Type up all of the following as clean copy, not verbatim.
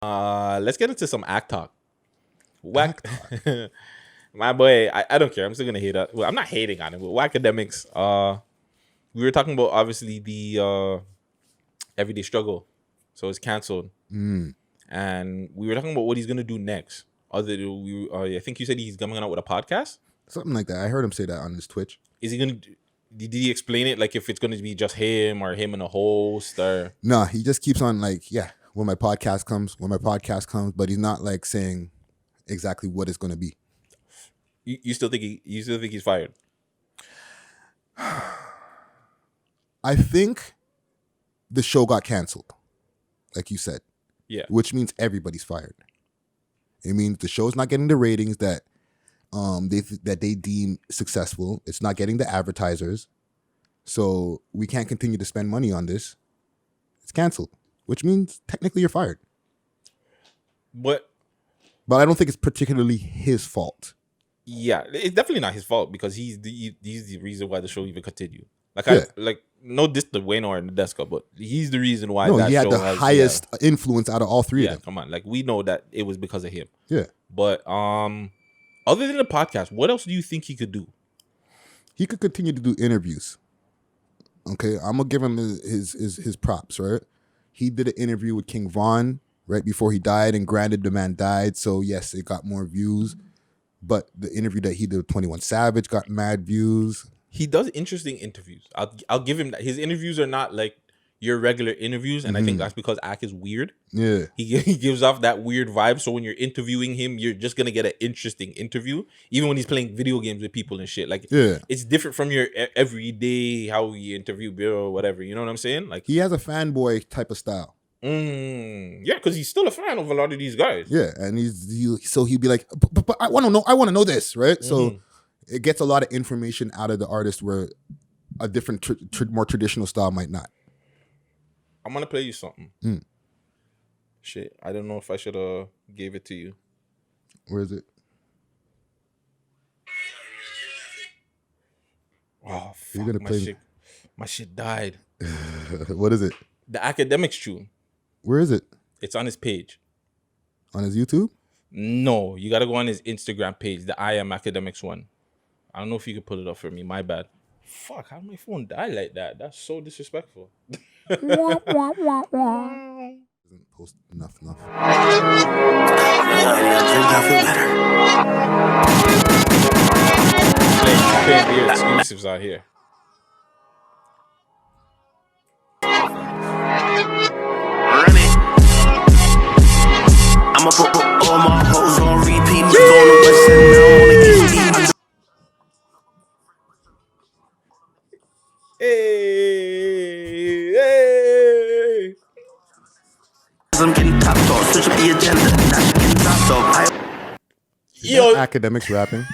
Let's get into some act talk. Whack, my boy. I don't care. I'm still gonna hate it. Well, I'm not hating on it, but Academics. We were talking about obviously the everyday struggle, so it's canceled, and we were talking about what he's gonna do next. I think you said he's coming out with a podcast, something like that. I heard him say that on his Twitch. Is he gonna? Did he explain it, like if it's gonna be just him or him and a host or? No, he just keeps on like, yeah, when my podcast comes, but he's not like saying exactly what it's gonna be. You still think he's fired? I think the show got canceled, like you said. Yeah. Which means everybody's fired. It means the show's not getting the ratings that they deem successful. It's not getting the advertisers. So we can't continue to spend money on this. It's canceled, which means technically you're fired. But I don't think it's particularly his fault. Yeah, it's definitely not his fault because he's the reason why the show even continued. No diss to Wayne or Nadeska, but he's the reason why. He had the highest influence out of all three of them. Come on, like we know that it was because of him. Yeah, but other than the podcast, what else do you think he could do? He could continue to do interviews. Okay, I'm gonna give him his props. Right, he did an interview with King Von right before he died, and granted, the man died, so yes, it got more views. But the interview that he did with 21 Savage got mad views. He does interesting interviews. I'll give him that. His interviews are not like your regular interviews, and I think that's because Ak is weird. Yeah, he gives off that weird vibe. So when you're interviewing him, you're just gonna get an interesting interview, even when he's playing video games with people and shit. Like, it's different from your everyday how we interview Bill or whatever. You know what I'm saying? Like, he has a fanboy type of style. Yeah, because he's still a fan of a lot of these guys. Yeah, and he'd be like, but I want to know this, right? So it gets a lot of information out of the artist where a different, more traditional style might not. I'm gonna play you something. Shit, I don't know if I should have gave it to you. Where is it? Oh, fuck, you're gonna play my shit died. What is it? The Akademiks tune. Where is it? It's on his page. On his YouTube? No, you gotta go on his Instagram page, the I Am Akademiks one. I don't know if you could pull it up for me. My bad. Fuck, how did my phone die like that? That's so disrespectful. Doesn't post enough. Playing your exclusives out here. I'ma put all my hoes on repeat. Going to West End now, wanna get deep. Hey. I'm getting top off, switch up the agenda. Now she getting top off. Yo, Akademiks rapping.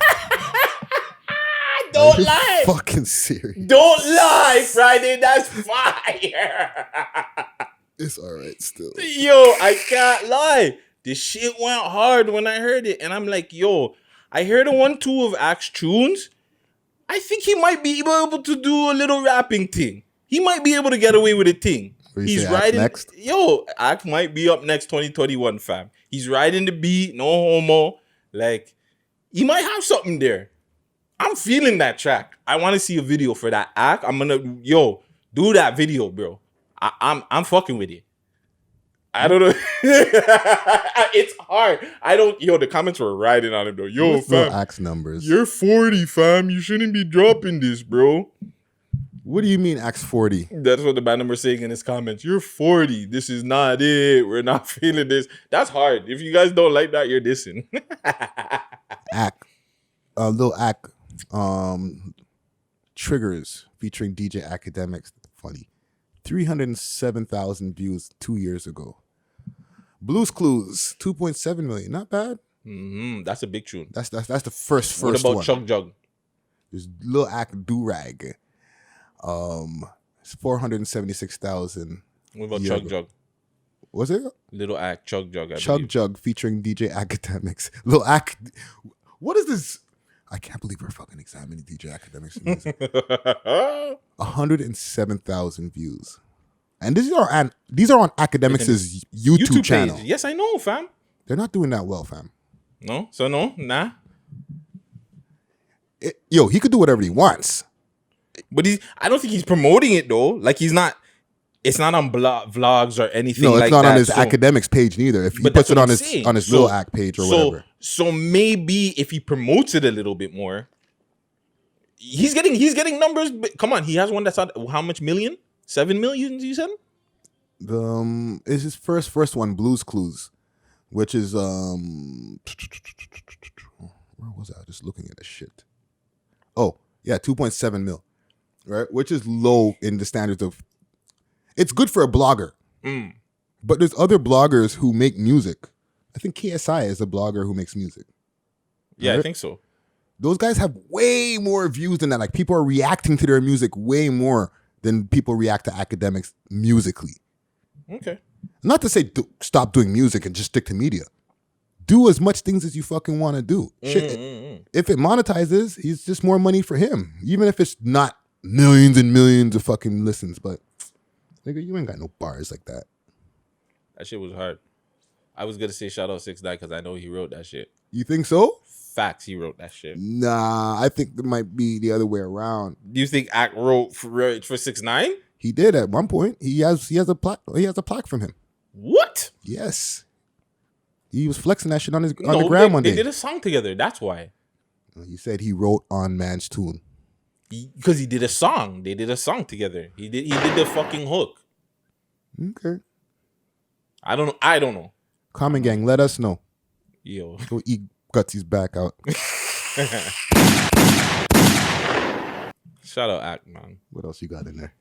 Don't lie. Fucking serious. Don't lie, Friday. That's fire. It's all right still. Yo, I can't lie. This shit went hard when I heard it. And I'm like, yo, I heard a 1-2 of Ak's tunes. I think he might be able to do a little rapping thing. He might be able to get away with a thing. He's riding next. Yo, Ak might be up next 2021, fam. He's riding the beat, no homo. Like, he might have something there. I'm feeling that track. I want to see a video for that Ak. I'm gonna, do that video, bro. I'm fucking with it. I don't know. It's hard. The comments were riding on it though. Yo, fam. Axe numbers. You're 40, fam. You shouldn't be dropping this, bro. What do you mean Axe 40? That's what the band member saying in his comments. You're 40. This is not it. We're not feeling this. That's hard. If you guys don't like that, you're dissing. Ak. Lil Ak. Triggers featuring DJ Akademiks. Funny. 307,000 views 2 years ago. Blues Clues, 2.7 million. Not bad. That's a big tune. That's the first What about one. Chug Jug? There's Lil Ak Durag. It's 476,000. What about Chug Jug? Was it? Little Ak Chug Jug. Chug Jug featuring DJ Akademiks. Lil Ak. What is this? I can't believe we're fucking examining DJ Akademiks music. 107,000 views. And these are on Akademiks' YouTube channel. Page. Yes, I know, fam. They're not doing that well, fam. No? So no? Nah? Yo, he could do whatever he wants. But I don't think he's promoting it, though. Like, he's not... It's not on vlogs or anything like that. No, it's not on his Akademiks page neither. If he puts it on his little act page or whatever. So maybe if he promotes it a little bit more, he's getting numbers. Come on, he has one that's on how much million? 7 million, you said? It's his first one, Blues Clues, which is where was I? Just looking at this shit. Oh, yeah, 2.7 mil. Right? Which is low in the standards of. It's good for a blogger. But there's other bloggers who make music. I think KSI is a blogger who makes music. Yeah, right? I think so. Those guys have way more views than that. Like, people are reacting to their music way more than people react to Akademiks musically. Okay. Not to say stop doing music and just stick to media. Do as much things as you fucking want to do. Shit. If it monetizes, it's just more money for him. Even if it's not millions and millions of fucking listens. But, nigga, you ain't got no bars like that. That shit was hard. I was going to say shout out 6ix9ine because I know he wrote that shit. You think so? Facts, he wrote that shit. Nah, I think it might be the other way around. Do you think Ak wrote for 6ix9ine? He did at one point. He has a plaque from him. What? Yes. He was flexing that shit on the gram one day. They did a song together. That's why. He said he wrote on man's tune. Because he did a song. They did a song together. He did the fucking hook. Okay. I don't know. Common Gang, let us know. Yo. Go eat Gutzy's back out. Shout out Ak, man. What else you got in there?